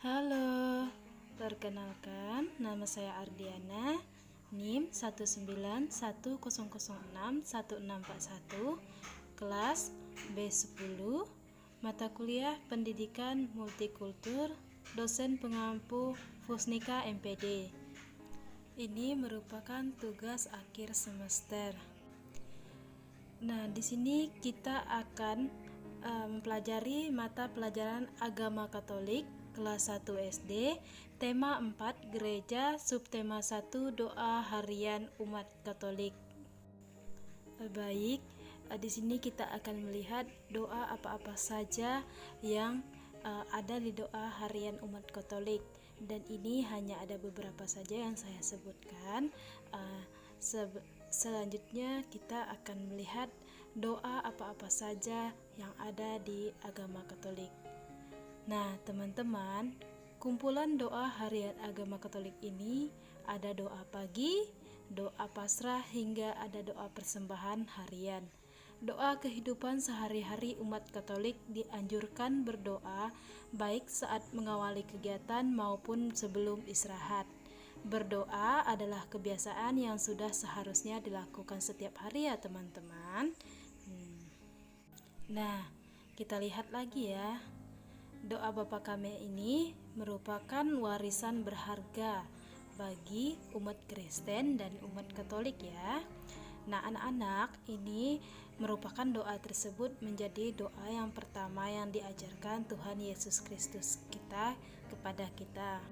Halo, perkenalkan nama saya Ardiana, NIM 19100611641, kelas B10, mata kuliah Pendidikan Multikultur, dosen pengampu Fusnika MPD. Ini merupakan tugas akhir semester. Nah, di sini kita akan mempelajari mata pelajaran Agama Katolik kelas 1 SD, tema 4 Gereja, subtema 1 Doa Harian Umat Katolik. Baik, di sini kita akan melihat doa apa-apa saja yang ada di doa harian umat Katolik, dan ini hanya ada beberapa saja yang saya sebutkan. Selanjutnya kita akan melihat doa apa-apa saja yang ada di agama Katolik. Nah, teman-teman, kumpulan doa harian agama Katolik ini ada doa pagi, doa pasrah, hingga ada doa persembahan harian. Doa kehidupan sehari-hari umat Katolik dianjurkan berdoa baik saat mengawali kegiatan maupun sebelum istirahat. Berdoa adalah kebiasaan yang sudah seharusnya dilakukan setiap hari ya teman-teman. Nah, kita lihat lagi ya. Doa Bapa Kami ini merupakan warisan berharga bagi umat Kristen dan umat Katolik ya. Nah, anak-anak, ini merupakan doa tersebut menjadi doa yang pertama yang diajarkan Tuhan Yesus Kristus kita kepada kita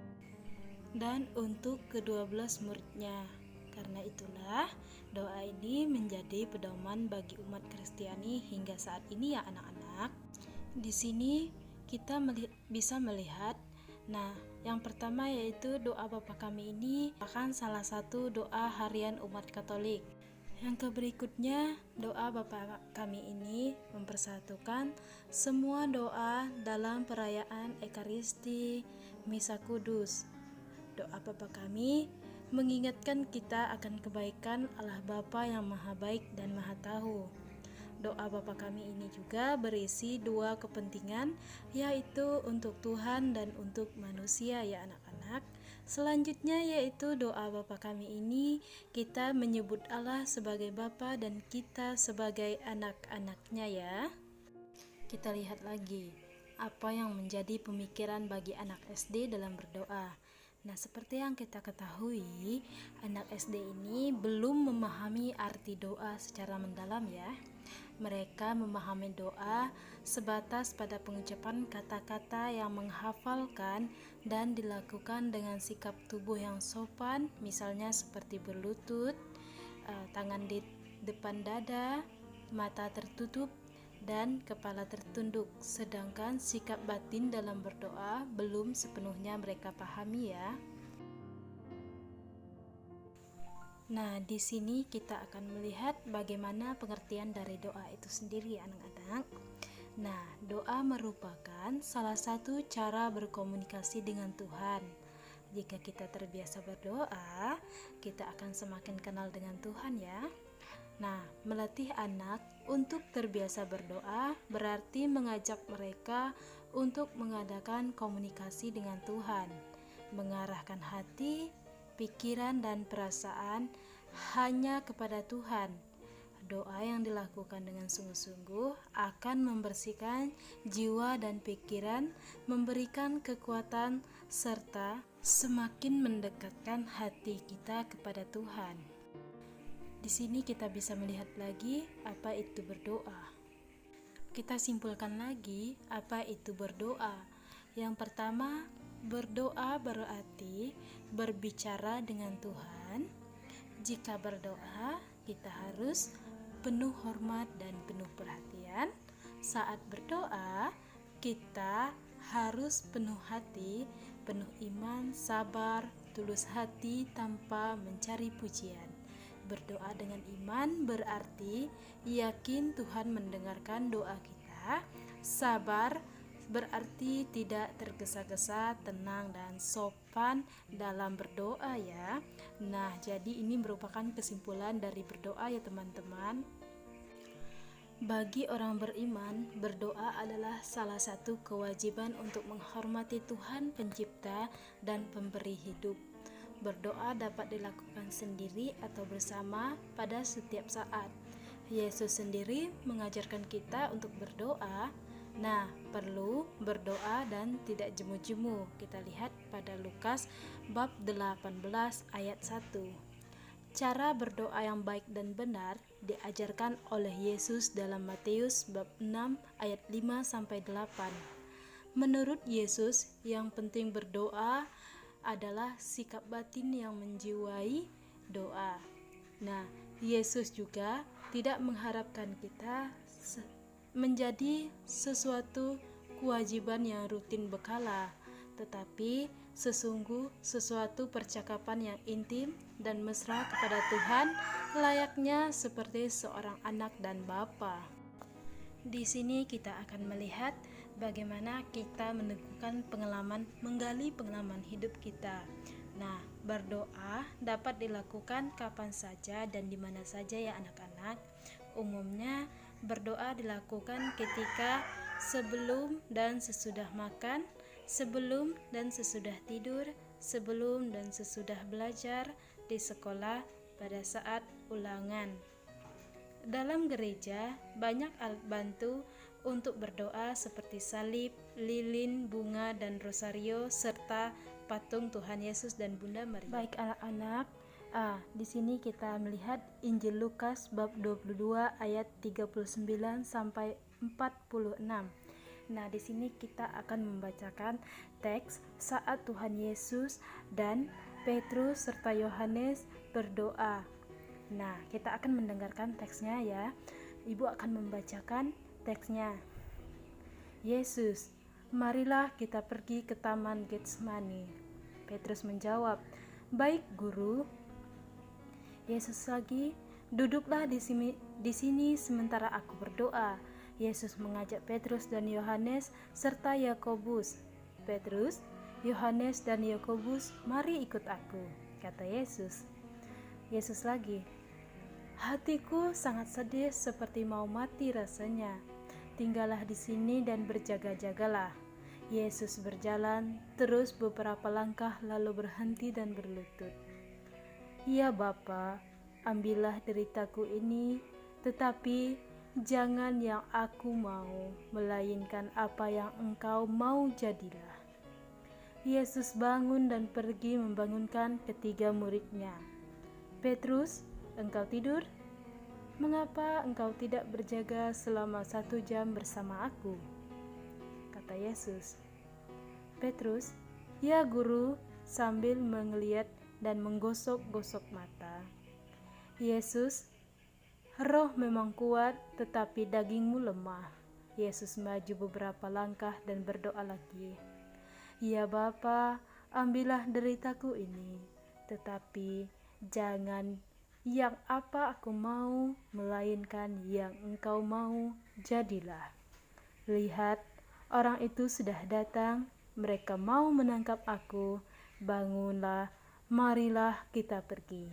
dan untuk ke-12 muridnya. Karena itulah doa ini menjadi pedoman bagi umat Kristiani hingga saat ini ya anak-anak. Di sini kita bisa melihat, nah, yang pertama yaitu doa Bapa Kami ini merupakan salah satu doa harian umat Katolik. Yang berikutnya, doa Bapa Kami ini mempersatukan semua doa dalam perayaan Ekaristi, Misa Kudus. Doa Bapa Kami mengingatkan kita akan kebaikan Allah Bapa yang Maha Baik dan Maha Tahu. Doa Bapa Kami ini juga berisi dua kepentingan, yaitu untuk Tuhan dan untuk manusia ya anak-anak. Selanjutnya yaitu doa Bapa Kami ini kita menyebut Allah sebagai Bapa dan kita sebagai anak-anaknya ya. Kita lihat lagi apa yang menjadi pemikiran bagi anak SD dalam berdoa. Nah, seperti yang kita ketahui, anak SD ini belum memahami arti doa secara mendalam ya. Mereka memahami doa sebatas pada pengucapan kata-kata yang menghafalkan dan dilakukan dengan sikap tubuh yang sopan, misalnya seperti berlutut, tangan di depan dada, mata tertutup, dan kepala tertunduk. Sedangkan sikap batin dalam berdoa belum sepenuhnya mereka pahami ya. Nah, di sini kita akan melihat bagaimana pengertian dari doa itu sendiri, anak-anak. Nah, doa merupakan salah satu cara berkomunikasi dengan Tuhan. Jika kita terbiasa berdoa, kita akan semakin kenal dengan Tuhan ya. Nah, melatih anak untuk terbiasa berdoa berarti mengajak mereka untuk mengadakan komunikasi dengan Tuhan, mengarahkan hati, pikiran dan perasaan hanya kepada Tuhan. Doa yang dilakukan dengan sungguh-sungguh akan membersihkan jiwa dan pikiran, memberikan kekuatan serta semakin mendekatkan hati kita kepada Tuhan. Di sini kita bisa melihat lagi apa itu berdoa. Kita simpulkan lagi apa itu berdoa. Yang pertama, berdoa berarti berbicara dengan Tuhan. Jika berdoa, kita harus penuh hormat dan penuh perhatian. Saat berdoa, kita harus penuh hati, penuh iman, sabar, tulus hati tanpa mencari pujian. Berdoa dengan iman berarti yakin Tuhan mendengarkan doa kita. Sabar berarti tidak tergesa-gesa, tenang dan sopan dalam berdoa ya. Nah, jadi ini merupakan kesimpulan dari berdoa ya teman-teman. Bagi orang beriman, berdoa adalah salah satu kewajiban untuk menghormati Tuhan Pencipta dan Pemberi hidup. Berdoa dapat dilakukan sendiri atau bersama pada setiap saat. Yesus sendiri mengajarkan kita untuk berdoa. Nah, perlu berdoa dan tidak jemu-jemu. Kita lihat pada Lukas bab 18 ayat 1. Cara berdoa yang baik dan benar diajarkan oleh Yesus dalam Matius bab 6 ayat 5 sampai 8. Menurut Yesus, yang penting berdoa adalah sikap batin yang menjiwai doa. Nah, Yesus juga tidak mengharapkan kita menjadi sesuatu kewajiban yang rutin berkala, tetapi sesuatu percakapan yang intim dan mesra kepada Tuhan, layaknya seperti seorang anak dan bapa. Di sini kita akan melihat bagaimana kita menggali pengalaman hidup kita. Nah, berdoa dapat dilakukan kapan saja dan di mana saja ya anak-anak. Umumnya berdoa dilakukan ketika sebelum dan sesudah makan, sebelum dan sesudah tidur, sebelum dan sesudah belajar di sekolah, pada saat ulangan. Dalam gereja, banyak alat bantu untuk berdoa seperti salib, lilin, bunga, dan rosario, serta patung Tuhan Yesus dan Bunda Maria. Baik anak-anak, di sini kita melihat Injil Lukas bab 22 ayat 39 sampai 46. Nah, di sini kita akan membacakan teks saat Tuhan Yesus dan Petrus serta Yohanes berdoa. Nah, kita akan mendengarkan teksnya ya. Ibu akan membacakan teksnya. Yesus, marilah kita pergi ke taman Getsemani. Petrus menjawab, baik guru. Yesus lagi, duduklah di sini sementara aku berdoa. Yesus mengajak Petrus dan Yohanes serta Yakobus. Petrus, Yohanes dan Yakobus, mari ikut aku, kata Yesus. Yesus lagi, hatiku sangat sedih seperti mau mati rasanya. Tinggallah di sini dan berjaga-jagalah. Yesus berjalan terus beberapa langkah lalu berhenti dan berlutut. Ya Bapa, ambillah deritaku ini, tetapi jangan yang aku mau, melainkan apa yang Engkau mau jadilah. Yesus bangun dan pergi membangunkan ketiga muridnya. Petrus, engkau tidur? Mengapa engkau tidak berjaga selama 1 jam bersama aku? Kata Yesus. Petrus, ya guru, sambil mengeliat dan menggosok-gosok mata. Yesus, roh memang kuat, tetapi dagingmu lemah. Yesus maju beberapa langkah dan berdoa lagi. Ya Bapa, ambillah deritaku ini, tetapi jangan yang apa aku mau, melainkan yang Engkau mau, jadilah. Lihat, orang itu sudah datang, mereka mau menangkap aku. Bangunlah, marilah kita pergi.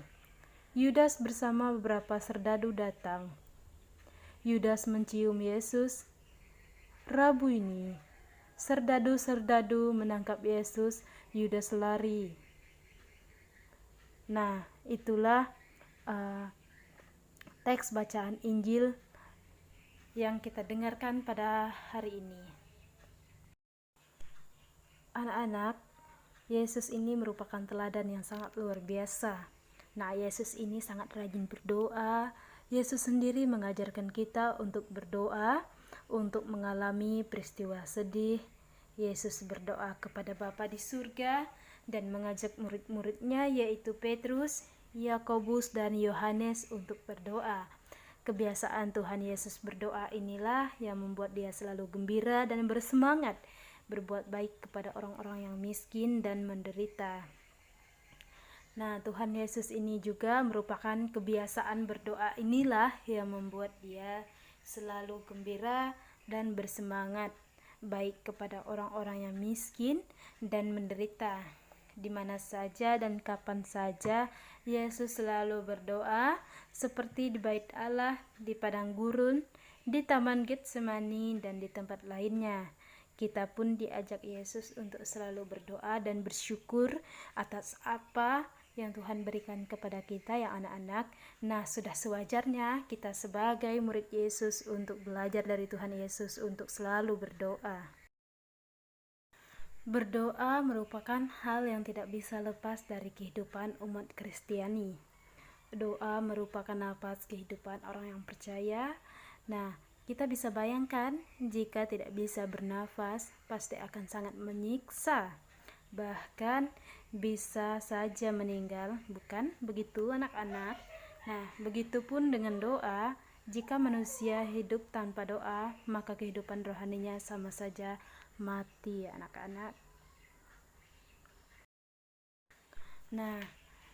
Yudas bersama beberapa serdadu datang. Yudas mencium Yesus. Rabu ini, serdadu-serdadu menangkap Yesus, Yudas lari. Nah, itulah teks bacaan Injil yang kita dengarkan pada hari ini. Anak-anak, Yesus ini merupakan teladan yang sangat luar biasa. Nah, Yesus ini sangat rajin berdoa. Yesus sendiri mengajarkan kita untuk berdoa, untuk mengalami peristiwa sedih. Yesus berdoa kepada Bapa di surga dan mengajak murid-muridnya yaitu Petrus, Yakobus dan Yohanes untuk berdoa. Kebiasaan Tuhan Yesus berdoa inilah yang membuat dia selalu gembira dan bersemangat berbuat baik kepada orang-orang yang miskin dan menderita. Nah, Tuhan Yesus ini juga merupakan kebiasaan berdoa inilah yang membuat dia selalu gembira dan bersemangat baik kepada orang-orang yang miskin dan menderita. Di mana saja dan kapan saja Yesus selalu berdoa, seperti di bait Allah, di padang gurun, di Taman Getsemani dan di tempat lainnya. Kita pun diajak Yesus untuk selalu berdoa dan bersyukur atas apa yang Tuhan berikan kepada kita yang anak-anak. Nah, sudah sewajarnya kita sebagai murid Yesus untuk belajar dari Tuhan Yesus untuk selalu berdoa. Berdoa merupakan hal yang tidak bisa lepas dari kehidupan umat Kristiani. Doa merupakan napas kehidupan orang yang percaya. Nah, kita bisa bayangkan jika tidak bisa bernafas, pasti akan sangat menyiksa. Bahkan bisa saja meninggal, bukan begitu anak-anak? Nah, begitupun dengan doa. Jika manusia hidup tanpa doa, maka kehidupan rohaninya sama saja mati, anak-anak. Nah,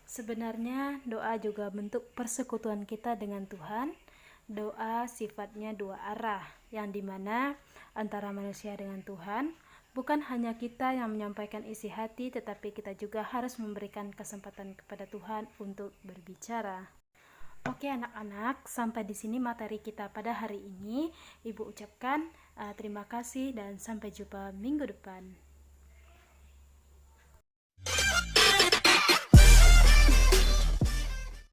sebenarnya doa juga bentuk persekutuan kita dengan Tuhan. Doa sifatnya dua arah, yang dimana antara manusia dengan Tuhan, bukan hanya kita yang menyampaikan isi hati, tetapi kita juga harus memberikan kesempatan kepada Tuhan untuk berbicara. Oke anak-anak, sampai di sini materi kita pada hari ini. Ibu ucapkan terima kasih dan sampai jumpa minggu depan.